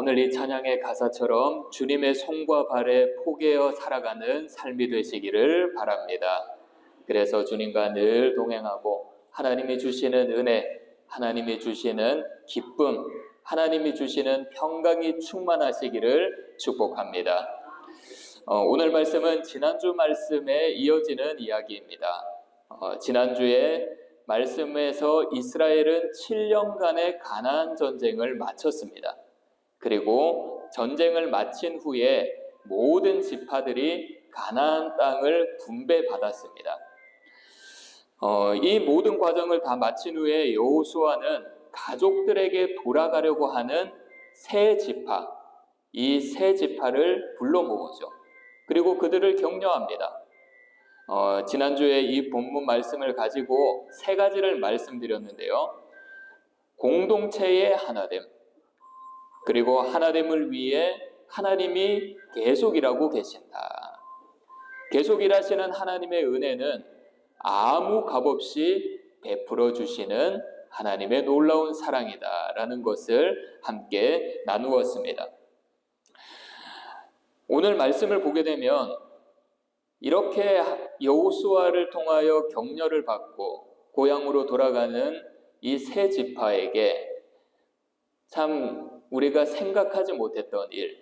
오늘 이 찬양의 가사처럼 주님의 손과 발에 포개어 살아가는 삶이 되시기를 바랍니다. 그래서 주님과 늘 동행하고 하나님이 주시는 은혜, 하나님이 주시는 기쁨, 하나님이 주시는 평강이 충만하시기를 축복합니다. 오늘 말씀은 지난주 말씀에 이어지는 이야기입니다. 지난주에 말씀에서 이스라엘은 7년간의 가나안 전쟁을 마쳤습니다. 그리고 전쟁을 마친 후에 모든 지파들이 가나안 땅을 분배받았습니다. 이 모든 과정을 다 마친 후에 여호수아는 가족들에게 돌아가려고 하는 세 지파, 이 세 지파를 불러 모으죠. 그리고 그들을 격려합니다. 지난주에 이 본문 말씀을 가지고 세 가지를 말씀드렸는데요. 공동체의 하나됨, 그리고 하나됨을 위해 하나님이 계속 일하고 계신다. 계속 일하시는 하나님의 은혜는 아무 값없이 베풀어 주시는 하나님의 놀라운 사랑이다라는 것을 함께 나누었습니다. 오늘 말씀을 보게 되면 이렇게 여호수아를 통하여 격려를 받고 고향으로 돌아가는 이 세 지파에게 참 우리가 생각하지 못했던 일,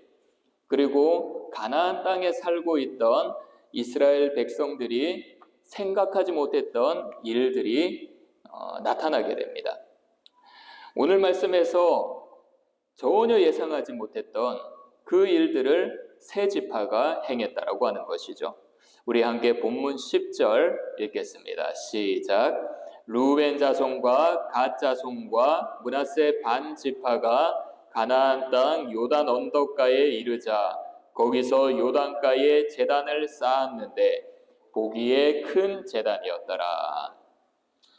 그리고 가나안 땅에 살고 있던 이스라엘 백성들이 생각하지 못했던 일들이 나타나게 됩니다. 오늘 말씀에서 전혀 예상하지 못했던 그 일들을 세 지파가 행했다라고 하는 것이죠. 우리 함께 본문 10절 읽겠습니다. 시작. 루벤 자손과 갓 자손과 므낫세 반 지파가 가나안 땅 요단 언덕가에 이르자 거기서 요단가에 제단을 쌓았는데 보기에 큰 제단이었더라.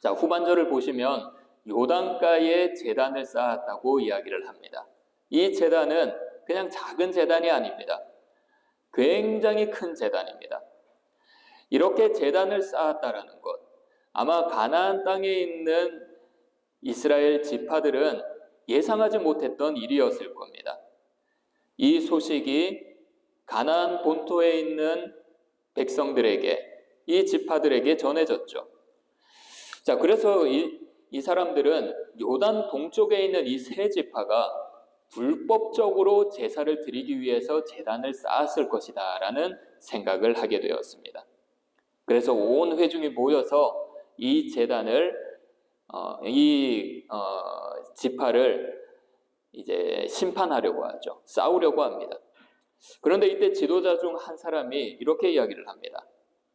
자, 후반절을 보시면 요단가에 제단을 쌓았다고 이야기를 합니다. 이 제단은 그냥 작은 제단이 아닙니다. 굉장히 큰 제단입니다. 이렇게 제단을 쌓았다라는 것, 아마 가나안 땅에 있는 이스라엘 지파들은 예상하지 못했던 일이었을 겁니다. 이 소식이 가나안 본토에 있는 백성들에게, 이 지파들에게 전해졌죠. 자, 그래서 이 사람들은 요단 동쪽에 있는 이 세 지파가 불법적으로 제사를 드리기 위해서 제단을 쌓았을 것이다 라는 생각을 하게 되었습니다. 그래서 온 회중이 모여서 이 제단을 지파를 이제 심판하려고 하죠. 싸우려고 합니다. 그런데 이때 지도자 중 한 사람이 이렇게 이야기를 합니다.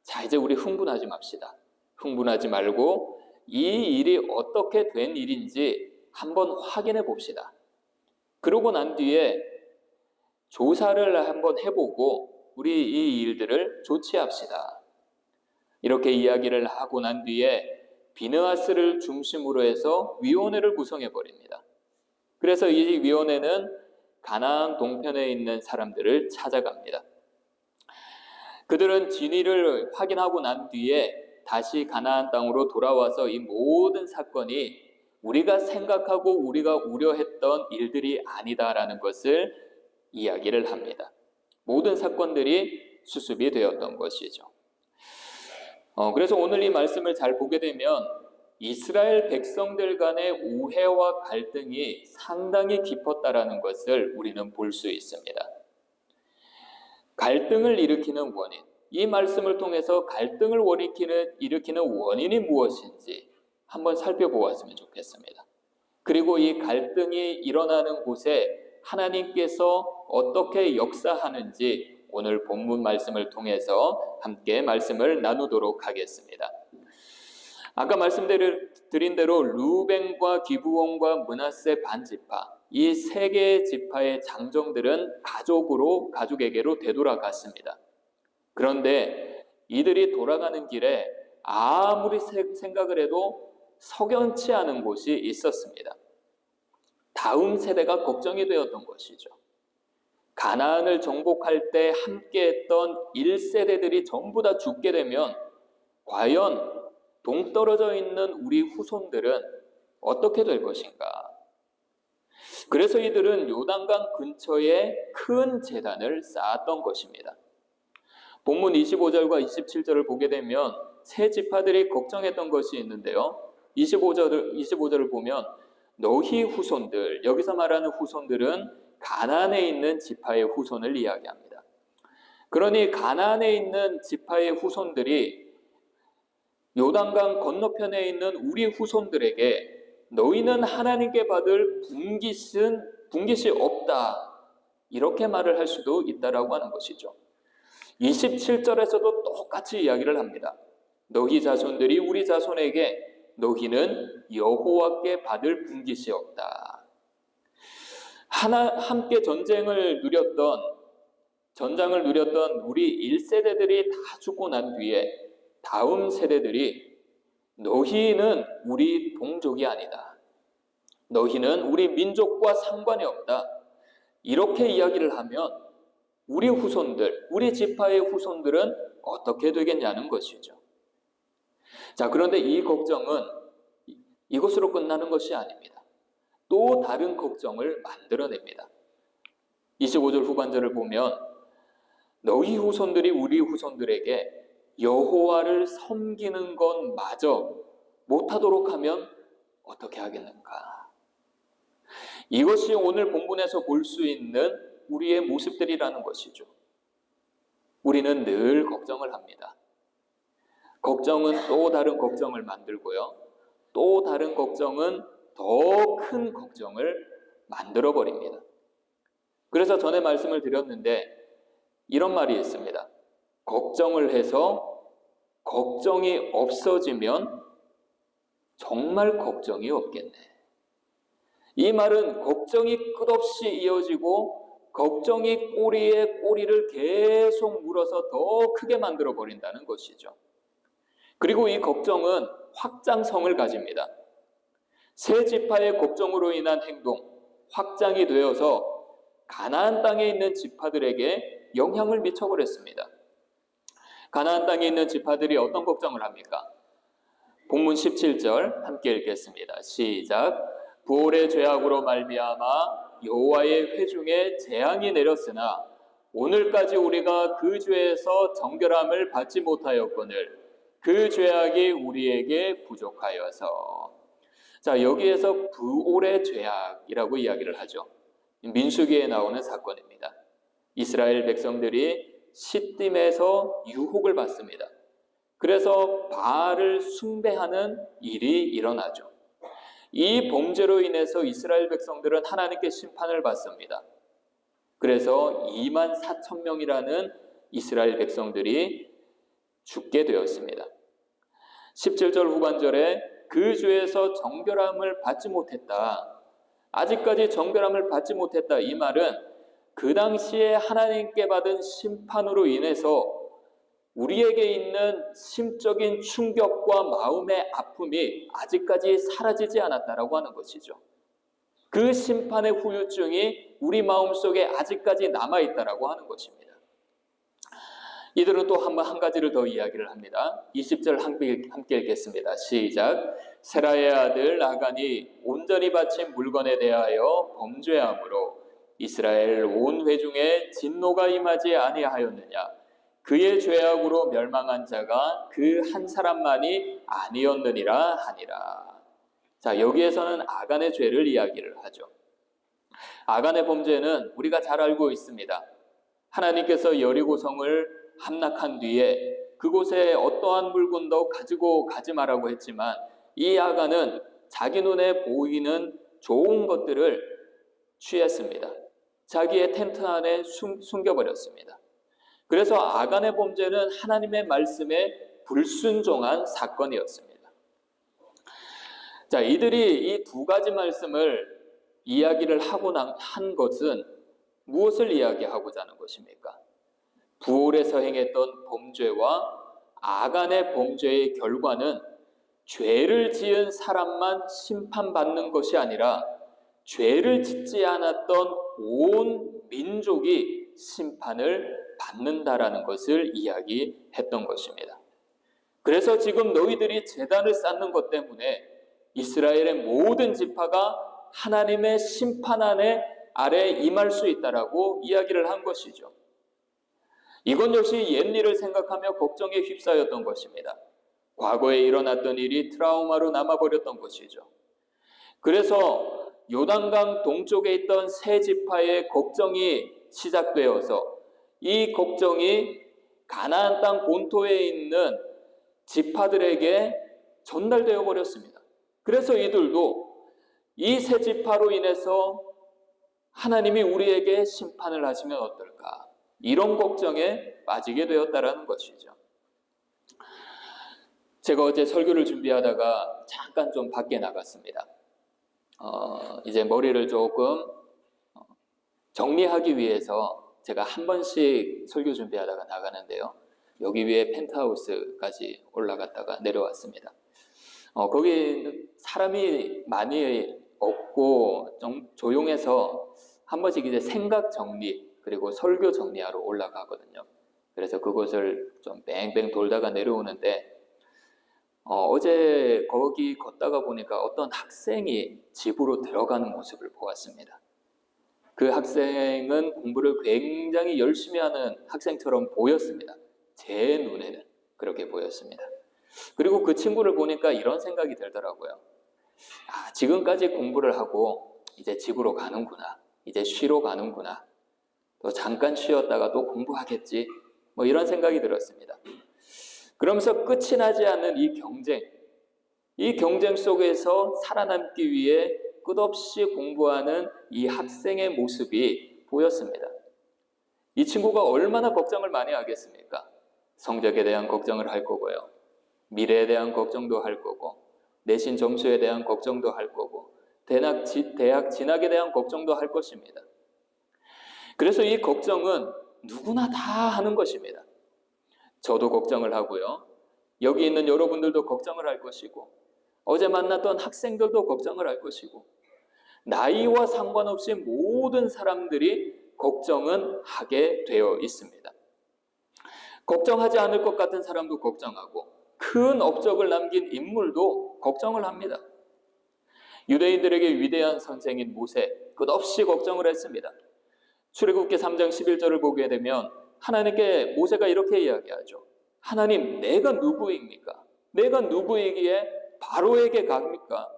자, 이제 우리 흥분하지 맙시다. 흥분하지 말고 이 일이 어떻게 된 일인지 한번 확인해 봅시다. 그러고 난 뒤에 조사를 한번 해보고 우리 이 일들을 조치합시다. 이렇게 이야기를 하고 난 뒤에 비느하스를 중심으로 해서 위원회를 구성해 버립니다. 그래서 이 위원회는 가나안 동편에 있는 사람들을 찾아갑니다. 그들은 진위를 확인하고 난 뒤에 다시 가나안 땅으로 돌아와서 이 모든 사건이 우리가 생각하고 우리가 우려했던 일들이 아니다라는 것을 이야기를 합니다. 모든 사건들이 수습이 되었던 것이죠. 그래서 오늘 이 말씀을 잘 보게 되면 이스라엘 백성들 간의 오해와 갈등이 상당히 깊었다라는 것을 우리는 볼 수 있습니다. 갈등을 일으키는 원인, 이 말씀을 통해서 갈등을 일으키는 원인이 무엇인지 한번 살펴보았으면 좋겠습니다. 그리고 이 갈등이 일어나는 곳에 하나님께서 어떻게 역사하는지 오늘 본문 말씀을 통해서 함께 말씀을 나누도록 하겠습니다. 아까 말씀드린 대로 루벤과 기브온과 므낫세 반지파, 이 세 개의 지파의 장정들은 가족에게로 되돌아갔습니다. 그런데 이들이 돌아가는 길에 아무리 생각을 해도 석연치 않은 곳이 있었습니다. 다음 세대가 걱정이 되었던 것이죠. 가나안을 정복할 때 함께했던 1세대들이 전부 다 죽게 되면 과연 동떨어져 있는 우리 후손들은 어떻게 될 것인가? 그래서 이들은 요단강 근처에 큰 제단을 쌓았던 것입니다. 본문 25절과 27절을 보게 되면 세 지파들이 걱정했던 것이 있는데요. 25절을 보면 너희 후손들, 여기서 말하는 후손들은 가나안에 있는 지파의 후손을 이야기합니다. 그러니 가나안에 있는 지파의 후손들이 요단강 건너편에 있는 우리 후손들에게 너희는 하나님께 받을 분깃이 없다, 이렇게 말을 할 수도 있다라고 하는 것이죠. 27절에서도 똑같이 이야기를 합니다. 너희 자손들이 우리 자손에게 너희는 여호와께 받을 분깃이 없다. 함께 전장을 누렸던 우리 1세대들이 다 죽고 난 뒤에 다음 세대들이 너희는 우리 동족이 아니다, 너희는 우리 민족과 상관이 없다, 이렇게 이야기를 하면 우리 후손들, 우리 지파의 후손들은 어떻게 되겠냐는 것이죠. 자, 그런데 이 걱정은 이것으로 끝나는 것이 아닙니다. 또 다른 걱정을 만들어냅니다. 25절 후반절을 보면 너희 후손들이 우리 후손들에게 여호와를 섬기는 것마저 못하도록 하면 어떻게 하겠는가? 이것이 오늘 본문에서 볼 수 있는 우리의 모습들이라는 것이죠. 우리는 늘 걱정을 합니다. 걱정은 또 다른 걱정을 만들고요. 또 다른 걱정은 더 큰 걱정을 만들어버립니다. 그래서 전에 말씀을 드렸는데 이런 말이 있습니다. 걱정을 해서 걱정이 없어지면 정말 걱정이 없겠네. 이 말은 걱정이 끝없이 이어지고 걱정이 꼬리에 꼬리를 계속 물어서 더 크게 만들어 버린다는 것이죠. 그리고 이 걱정은 확장성을 가집니다. 세 지파의 걱정으로 인한 행동, 확장이 되어서 가나안 땅에 있는 지파들에게 영향을 미쳐버렸습니다. 가나안 땅에 있는 지파들이 어떤 걱정을 합니까? 본문 17절 함께 읽겠습니다. 시작. 부올의 죄악으로 말미암아 여호와의 회중에 재앙이 내렸으나 오늘까지 우리가 그 죄에서 정결함을 받지 못하였거늘 그 죄악이 우리에게 부족하여서. 자, 여기에서 부올의 죄악이라고 이야기를 하죠. 민수기에 나오는 사건입니다. 이스라엘 백성들이 시딤에서 유혹을 받습니다. 그래서 바알을 숭배하는 일이 일어나죠. 이 범죄로 인해서 이스라엘 백성들은 하나님께 심판을 받습니다. 그래서 24,000명이라는 이스라엘 백성들이 죽게 되었습니다. 17절 후반절에 그 죄에서 정결함을 받지 못했다, 아직까지 정결함을 받지 못했다, 이 말은 그 당시에 하나님께 받은 심판으로 인해서 우리에게 있는 심적인 충격과 마음의 아픔이 아직까지 사라지지 않았다라고 하는 것이죠. 그 심판의 후유증이 우리 마음속에 아직까지 남아있다라고 하는 것입니다. 이들은 또 한 가지를 더 이야기를 합니다. 20절 함께 읽겠습니다. 시작. 세라의 아들 아간이 온전히 바친 물건에 대하여 범죄함으로 이스라엘 온 회중에 진노가 임하지 아니하였느냐. 그의 죄악으로 멸망한 자가 그 한 사람만이 아니었느니라 하니라. 자, 여기에서는 아간의 죄를 이야기를 하죠. 아간의 범죄는 우리가 잘 알고 있습니다. 하나님께서 여리고성을 함락한 뒤에 그곳에 어떠한 물건도 가지고 가지 말라고 했지만 이 아간은 자기 눈에 보이는 좋은 것들을 취했습니다. 자기의 텐트 안에 숨겨버렸습니다. 그래서 아간의 범죄는 하나님의 말씀에 불순종한 사건이었습니다. 자, 이들이 이 두 가지 말씀을 이야기를 하고 한 것은 무엇을 이야기하고자 하는 것입니까? 부올에서 행했던 범죄와 아간의 범죄의 결과는 죄를 지은 사람만 심판받는 것이 아니라 죄를 짓지 않았던 온 민족이 심판을 받는다라는 것을 이야기했던 것입니다. 그래서 지금 너희들이 제단을 쌓는 것 때문에 이스라엘의 모든 지파가 하나님의 심판 아래 임할 수 있다라고 이야기를 한 것이죠. 이건 역시 옛일을 생각하며 걱정에 휩싸였던 것입니다. 과거에 일어났던 일이 트라우마로 남아버렸던 것이죠. 그래서 요단강 동쪽에 있던 세 지파의 걱정이 시작되어서 이 걱정이 가나안 땅 본토에 있는 지파들에게 전달되어 버렸습니다. 그래서 이들도 이 세 지파로 인해서 하나님이 우리에게 심판을 하시면 어떨까? 이런 걱정에 빠지게 되었다라는 것이죠. 제가 어제 설교를 준비하다가 잠깐 좀 밖에 나갔습니다. 이제 머리를 조금 정리하기 위해서 제가 한 번씩 설교 준비하다가 나가는데요. 여기 위에 펜트하우스까지 올라갔다가 내려왔습니다. 거기 사람이 많이 없고 좀 조용해서 한 번씩 이제 생각 정리 그리고 설교 정리하러 올라가거든요. 그래서 그곳을 좀 뱅뱅 돌다가 내려오는데 어제 거기 걷다가 보니까 어떤 학생이 집으로 들어가는 모습을 보았습니다. 그 학생은 공부를 굉장히 열심히 하는 학생처럼 보였습니다. 제 눈에는 그렇게 보였습니다. 그리고 그 친구를 보니까 이런 생각이 들더라고요. 지금까지 공부를 하고 이제 집으로 가는구나. 이제 쉬러 가는구나. 또 잠깐 쉬었다가 또 공부하겠지. 뭐 이런 생각이 들었습니다. 그러면서 끝이 나지 않는 이 경쟁 속에서 살아남기 위해 끝없이 공부하는 이 학생의 모습이 보였습니다. 이 친구가 얼마나 걱정을 많이 하겠습니까? 성적에 대한 걱정을 할 거고요. 미래에 대한 걱정도 할 거고, 내신 점수에 대한 걱정도 할 거고, 대학 진학에 대한 걱정도 할 것입니다. 그래서 이 걱정은 누구나 다 하는 것입니다. 저도 걱정을 하고요. 여기 있는 여러분들도 걱정을 할 것이고, 어제 만났던 학생들도 걱정을 할 것이고, 나이와 상관없이 모든 사람들이 걱정은 하게 되어 있습니다. 걱정하지 않을 것 같은 사람도 걱정하고, 큰 업적을 남긴 인물도 걱정을 합니다. 유대인들에게 위대한 선생인 모세, 끝없이 걱정을 했습니다. 출애굽기 3장 11절을 보게 되면 하나님께 모세가 이렇게 이야기하죠. 하나님, 내가 누구입니까? 내가 누구이기에 바로에게 갑니까?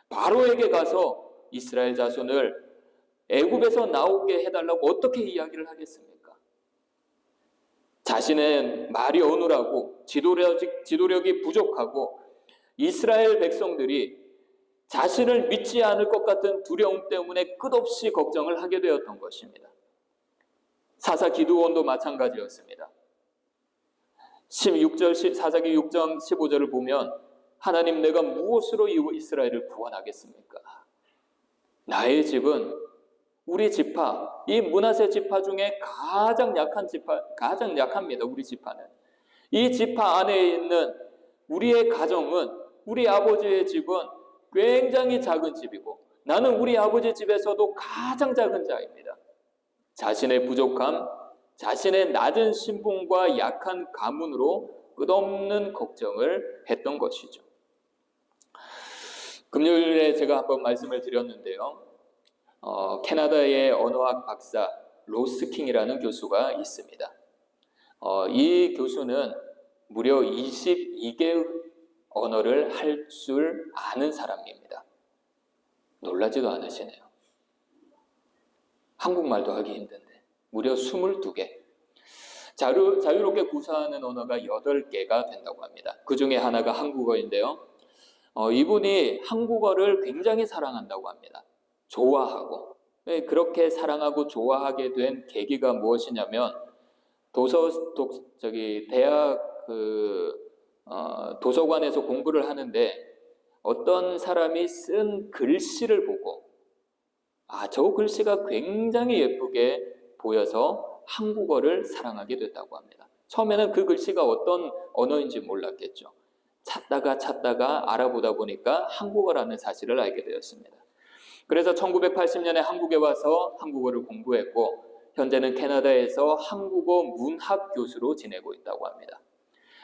바로에게 가서 이스라엘 자손을 애굽에서 나오게 해달라고 어떻게 이야기를 하겠습니까? 자신은 말이 어눌하고 지도력이 부족하고 이스라엘 백성들이 자신을 믿지 않을 것 같은 두려움 때문에 끝없이 걱정을 하게 되었던 것입니다. 사사 기드온도 마찬가지였습니다. 16절 사사기 6장 15절을 보면 하나님, 내가 무엇으로 이스라엘을 구원하겠습니까? 나의 집은 우리 지파, 이 므낫세 지파 중에 가장 약합니다. 우리 지파는. 이 지파 안에 있는 우리의 가정은, 우리 아버지의 집은 굉장히 작은 집이고 나는 우리 아버지 집에서도 가장 작은 자입니다. 자신의 부족함, 자신의 낮은 신분과 약한 가문으로 끝없는 걱정을 했던 것이죠. 금요일에 제가 한번 말씀을 드렸는데요. 캐나다의 언어학 박사 로스킹이라는 교수가 있습니다. 이 교수는 무려 22개의 언어를 할 줄 아는 사람입니다. 놀라지도 않으시네요. 한국말도 하기 힘든데 무려 22개. 자유롭게 구사하는 언어가 8개가 된다고 합니다. 그 중에 하나가 한국어인데요. 이분이 한국어를 굉장히 사랑한다고 합니다. 좋아하고. 그렇게 사랑하고 좋아하게 된 계기가 무엇이냐면 대학 도서관에서 공부를 하는데 어떤 사람이 쓴 글씨를 보고 저 글씨가 굉장히 예쁘게 보여서 한국어를 사랑하게 됐다고 합니다. 처음에는 그 글씨가 어떤 언어인지 몰랐겠죠. 찾다가 알아보다 보니까 한국어라는 사실을 알게 되었습니다. 그래서 1980년에 한국에 와서 한국어를 공부했고 현재는 캐나다에서 한국어 문학 교수로 지내고 있다고 합니다.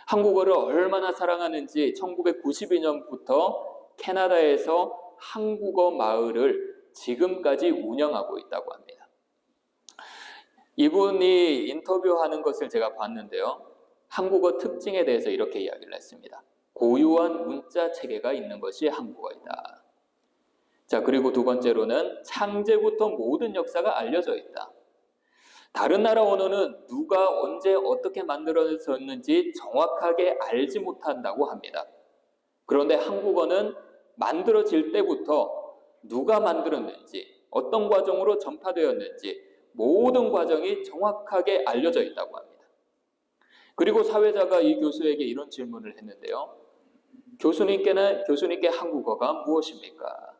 한국어를 얼마나 사랑하는지 1992년부터 캐나다에서 한국어 마을을 지금까지 운영하고 있다고 합니다. 이분이 인터뷰하는 것을 제가 봤는데요. 한국어 특징에 대해서 이렇게 이야기를 했습니다. 고유한 문자 체계가 있는 것이 한국어이다. 자, 그리고 두 번째로는 창제부터 모든 역사가 알려져 있다. 다른 나라 언어는 누가 언제 어떻게 만들어졌는지 정확하게 알지 못한다고 합니다. 그런데 한국어는 만들어질 때부터 누가 만들었는지, 어떤 과정으로 전파되었는지 모든 과정이 정확하게 알려져 있다고 합니다. 그리고 사회자가 이 교수에게 이런 질문을 했는데요. 교수님께 한국어가 무엇입니까?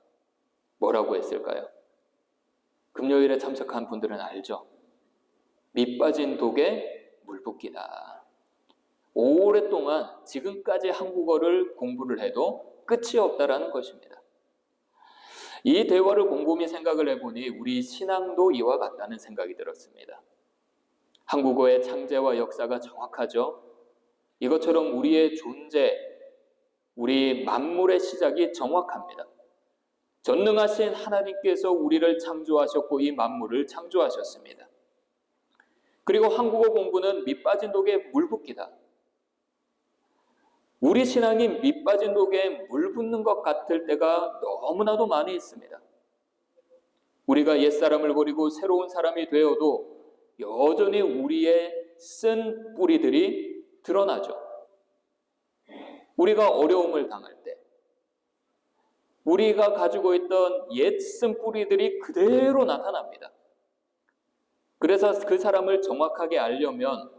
뭐라고 했을까요? 금요일에 참석한 분들은 알죠? 밑 빠진 독에 물 붓기다. 오랫동안 지금까지 한국어를 공부를 해도 끝이 없다라는 것입니다. 이 대화를 곰곰이 생각을 해보니 우리 신앙도 이와 같다는 생각이 들었습니다. 한국어의 창제와 역사가 정확하죠. 이것처럼 우리의 존재, 우리 만물의 시작이 정확합니다. 전능하신 하나님께서 우리를 창조하셨고 이 만물을 창조하셨습니다. 그리고 한국어 공부는 밑 빠진 독에 물 붓기다. 우리 신앙이 밑 빠진 독에 물 붓는 것 같을 때가 너무나도 많이 있습니다. 우리가 옛사람을 버리고 새로운 사람이 되어도 여전히 우리의 쓴 뿌리들이 드러나죠. 우리가 어려움을 당할 때 우리가 가지고 있던 옛 쓴 뿌리들이 그대로 나타납니다. 그래서 그 사람을 정확하게 알려면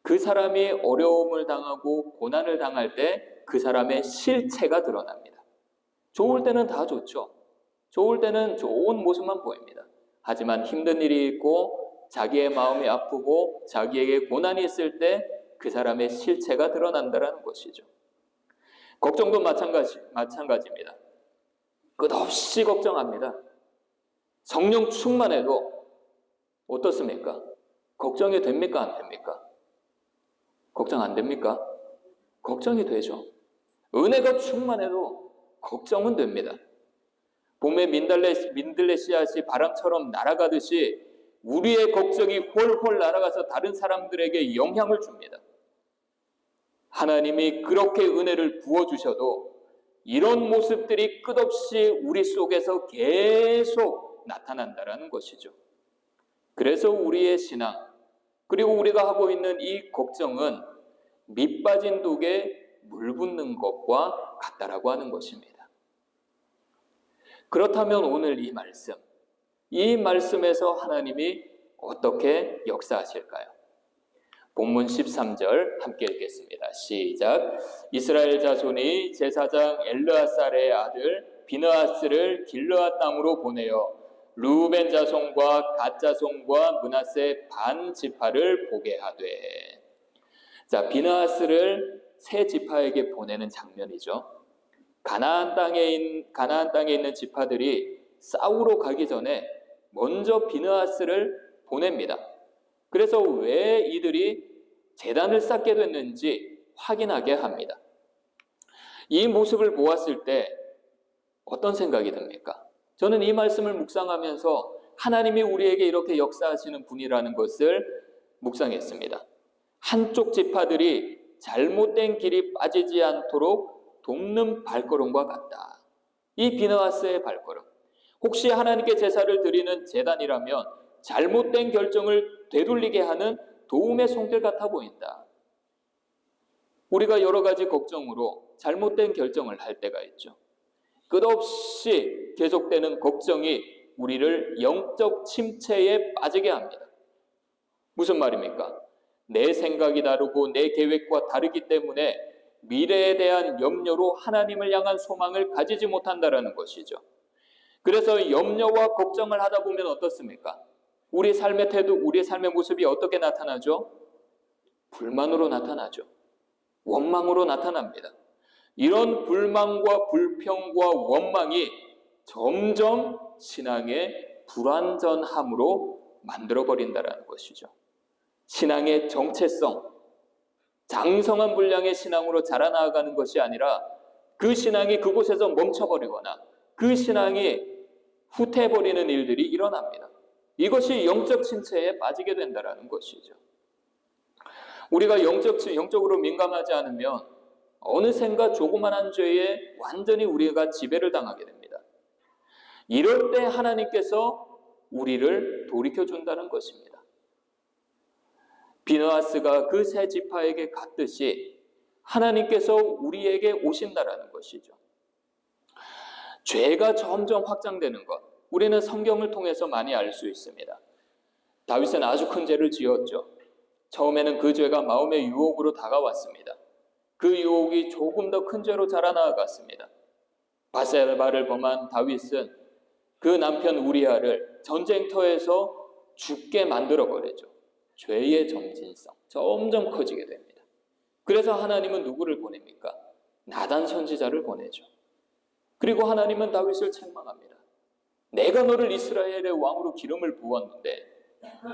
그 사람이 어려움을 당하고 고난을 당할 때 그 사람의 실체가 드러납니다. 좋을 때는 다 좋죠. 좋을 때는 좋은 모습만 보입니다. 하지만 힘든 일이 있고 자기의 마음이 아프고 자기에게 고난이 있을 때 그 사람의 실체가 드러난다는 것이죠. 걱정도 마찬가지입니다. 끝없이 걱정합니다. 성령 충만해도 어떻습니까? 걱정이 됩니까? 안 됩니까? 걱정 안 됩니까? 걱정이 되죠. 은혜가 충만해도 걱정은 됩니다. 봄에 민들레 씨앗이 바람처럼 날아가듯이 우리의 걱정이 홀홀 날아가서 다른 사람들에게 영향을 줍니다. 하나님이 그렇게 은혜를 부어주셔도 이런 모습들이 끝없이 우리 속에서 계속 나타난다는 것이죠. 그래서 우리의 신앙, 그리고 우리가 하고 있는 이 걱정은 밑 빠진 독에 물 붓는 것과 같다라고 하는 것입니다. 그렇다면 오늘 이 말씀에서 하나님이 어떻게 역사하실까요? 본문 13절 함께 읽겠습니다. 시작. 이스라엘 자손이 제사장 엘르아살의 아들 비느하스를 길르앗 땅으로 보내어 루벤 자손과 갓 자손과 므낫세 반 지파를 보게 하되. 자, 비느하스를 세 지파에게 보내는 장면이죠. 가나안 땅에 있는 지파들이 싸우러 가기 전에 먼저 비느하스를 보냅니다. 그래서 왜 이들이 제단을 쌓게 됐는지 확인하게 합니다. 이 모습을 보았을 때 어떤 생각이 듭니까? 저는 이 말씀을 묵상하면서 하나님이 우리에게 이렇게 역사하시는 분이라는 것을 묵상했습니다. 한쪽 지파들이 잘못된 길이 빠지지 않도록 돕는 발걸음과 같다. 이 비느하스의 발걸음. 혹시 하나님께 제사를 드리는 제단이라면 잘못된 결정을 되돌리게 하는 도움의 손길 같아 보인다. 우리가 여러 가지 걱정으로 잘못된 결정을 할 때가 있죠. 끝없이 계속되는 걱정이 우리를 영적 침체에 빠지게 합니다. 무슨 말입니까? 내 생각이 다르고 내 계획과 다르기 때문에 미래에 대한 염려로 하나님을 향한 소망을 가지지 못한다는 것이죠. 그래서 염려와 걱정을 하다 보면 어떻습니까? 우리 삶의 태도, 우리의 삶의 모습이 어떻게 나타나죠? 불만으로 나타나죠. 원망으로 나타납니다. 이런 불만과 불평과 원망이 점점 신앙의 불완전함으로 만들어버린다는 것이죠. 신앙의 정체성, 장성한 분량의 신앙으로 자라나가는 것이 아니라 그 신앙이 그곳에서 멈춰버리거나 그 신앙이 후퇴해버리는 일들이 일어납니다. 이것이 영적 침체에 빠지게 된다는 것이죠. 우리가 영적으로 민감하지 않으면 어느샌가 조그만한 죄에 완전히 우리가 지배를 당하게 됩니다. 이럴 때 하나님께서 우리를 돌이켜준다는 것입니다. 비느하스가 그 세 지파에게 갔듯이 하나님께서 우리에게 오신다라는 것이죠. 죄가 점점 확장되는 것, 우리는 성경을 통해서 많이 알 수 있습니다. 다윗은 아주 큰 죄를 지었죠. 처음에는 그 죄가 마음의 유혹으로 다가왔습니다. 그 유혹이 조금 더 큰 죄로 자라나갔습니다. 바세바를 범한 다윗은 그 남편 우리아를 전쟁터에서 죽게 만들어버렸죠. 죄의 점진성 점점 커지게 됩니다. 그래서 하나님은 누구를 보냅니까? 나단 선지자를 보내죠. 그리고 하나님은 다윗을 책망합니다. 내가 너를 이스라엘의 왕으로 기름을 부었는데,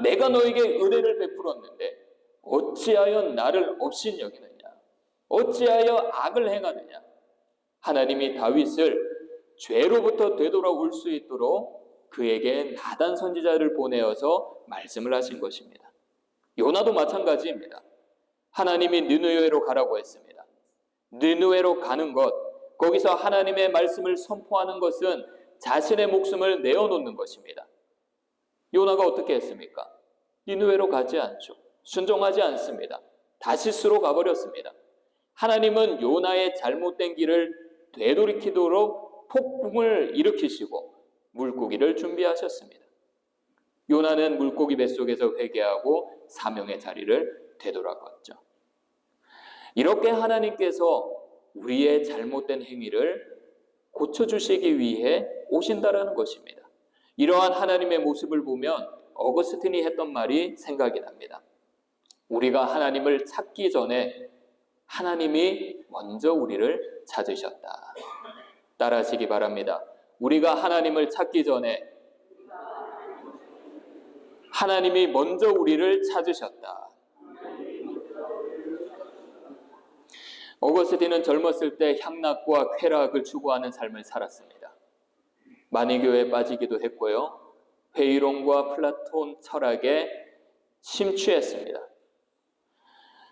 내가 너에게 은혜를 베풀었는데 어찌하여 나를 업신여기느냐? 어찌하여 악을 행하느냐? 하나님이 다윗을 죄로부터 되돌아올 수 있도록 그에게 나단 선지자를 보내어서 말씀을 하신 것입니다. 요나도 마찬가지입니다. 하나님이 느느웨로 가라고 했습니다. 느느웨로 가는 것, 거기서 하나님의 말씀을 선포하는 것은 자신의 목숨을 내어놓는 것입니다. 요나가 어떻게 했습니까? 니느웨로 가지 않죠. 순종하지 않습니다. 다시스로 가버렸습니다. 하나님은 요나의 잘못된 길을 되돌이키도록 폭풍을 일으키시고 물고기를 준비하셨습니다. 요나는 물고기 뱃속에서 회개하고 사명의 자리를 되돌아갔죠. 이렇게 하나님께서 우리의 잘못된 행위를 고쳐주시기 위해 오신다라는 것입니다. 이러한 하나님의 모습을 보면 어거스틴이 했던 말이 생각이 납니다. 우리가 하나님을 찾기 전에 하나님이 먼저 우리를 찾으셨다. 따라하시기 바랍니다. 우리가 하나님을 찾기 전에 하나님이 먼저 우리를 찾으셨다. 어거스틴은 젊었을 때 향락과 쾌락을 추구하는 삶을 살았습니다. 만이교에 빠지기도 했고요. 회의론과 플라톤 철학에 심취했습니다.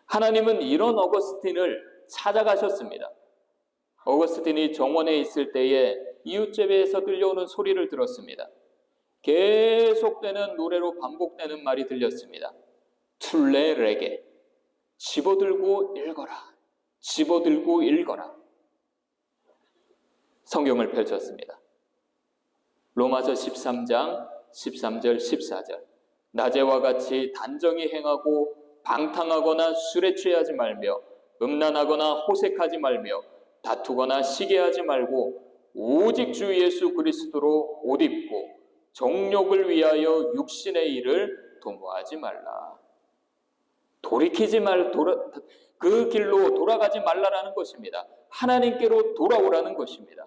하나님은 이런 어거스틴을 찾아가셨습니다. 어거스틴이 정원에 있을 때에 이웃집에서 들려오는 소리를 들었습니다. 계속되는 노래로 반복되는 말이 들렸습니다. 툴레 레게, 집어들고 읽어라, 집어들고 읽어라. 성경을 펼쳤습니다. 로마서 13장 13절 14절. 낮에와 같이 단정히 행하고 방탕하거나 술에 취하지 말며 음란하거나 호색하지 말며 다투거나 시기하지 말고 오직 주 예수 그리스도로 옷 입고 정욕을 위하여 육신의 일을 도모하지 말라. 그 길로 돌아가지 말라라는 것입니다. 하나님께로 돌아오라는 것입니다.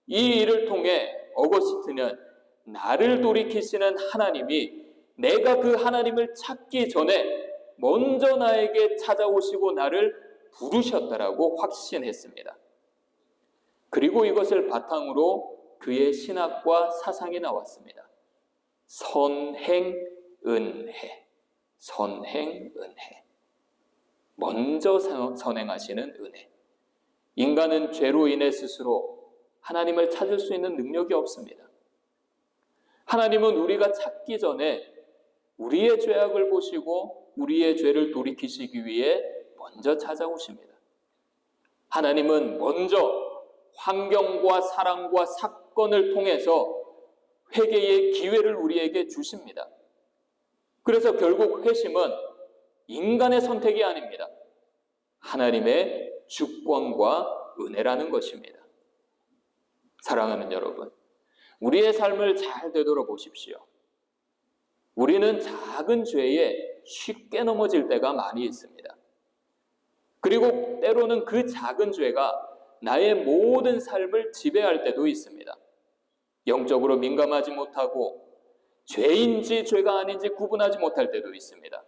이 일을 통해 어거스틴은 나를 돌이키시는 하나님이 내가 그 하나님을 찾기 전에 먼저 나에게 찾아오시고 나를 부르셨다라고 확신했습니다. 그리고 이것을 바탕으로 그의 신학과 사상이 나왔습니다. 선행은혜, 선행은혜. 먼저 선행하시는 은혜. 인간은 죄로 인해 스스로 하나님을 찾을 수 있는 능력이 없습니다. 하나님은 우리가 찾기 전에 우리의 죄악을 보시고 우리의 죄를 돌이키시기 위해 먼저 찾아오십니다. 하나님은 먼저 환경과 사랑과 사건을 통해서 회개의 기회를 우리에게 주십니다. 그래서 결국 회심은 인간의 선택이 아닙니다. 하나님의 주권과 은혜라는 것입니다. 사랑하는 여러분, 우리의 삶을 잘 되돌아보십시오. 우리는 작은 죄에 쉽게 넘어질 때가 많이 있습니다. 그리고 때로는 그 작은 죄가 나의 모든 삶을 지배할 때도 있습니다. 영적으로 민감하지 못하고 죄인지 죄가 아닌지 구분하지 못할 때도 있습니다.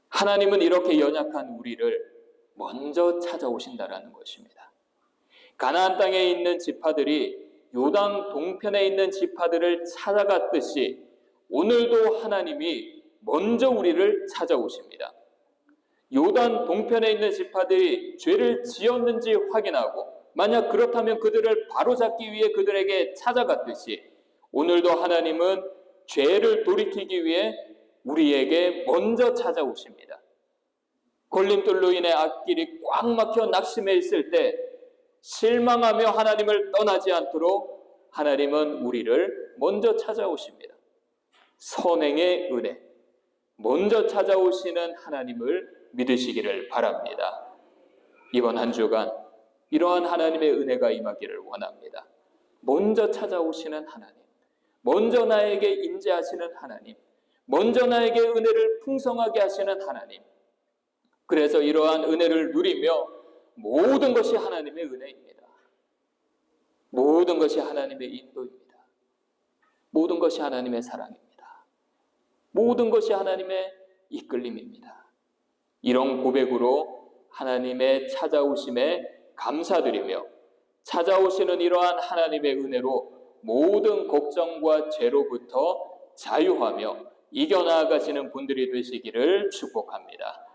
하나님은 이렇게 연약한 우리를 먼저 찾아오신다라는 것입니다. 가나안 땅에 있는 지파들이 요단 동편에 있는 지파들을 찾아갔듯이 오늘도 하나님이 먼저 우리를 찾아오십니다. 요단 동편에 있는 지파들이 죄를 지었는지 확인하고 만약 그렇다면 그들을 바로잡기 위해 그들에게 찾아갔듯이 오늘도 하나님은 죄를 돌이키기 위해 우리에게 먼저 찾아오십니다. 걸림돌로 인해 앞길이 꽉 막혀 낙심해 있을 때 실망하며 하나님을 떠나지 않도록 하나님은 우리를 먼저 찾아오십니다. 선행의 은혜, 먼저 찾아오시는 하나님을 믿으시기를 바랍니다. 이번 한 주간 이러한 하나님의 은혜가 임하기를 원합니다. 먼저 찾아오시는 하나님, 먼저 나에게 임재하시는 하나님, 먼저 나에게 은혜를 풍성하게 하시는 하나님. 그래서 이러한 은혜를 누리며 모든 것이 하나님의 은혜입니다. 모든 것이 하나님의 인도입니다. 모든 것이 하나님의 사랑입니다. 모든 것이 하나님의 이끌림입니다. 이런 고백으로 하나님의 찾아오심에 감사드리며 찾아오시는 이러한 하나님의 은혜로 모든 걱정과 죄로부터 자유하며 이겨나가시는 분들이 되시기를 축복합니다.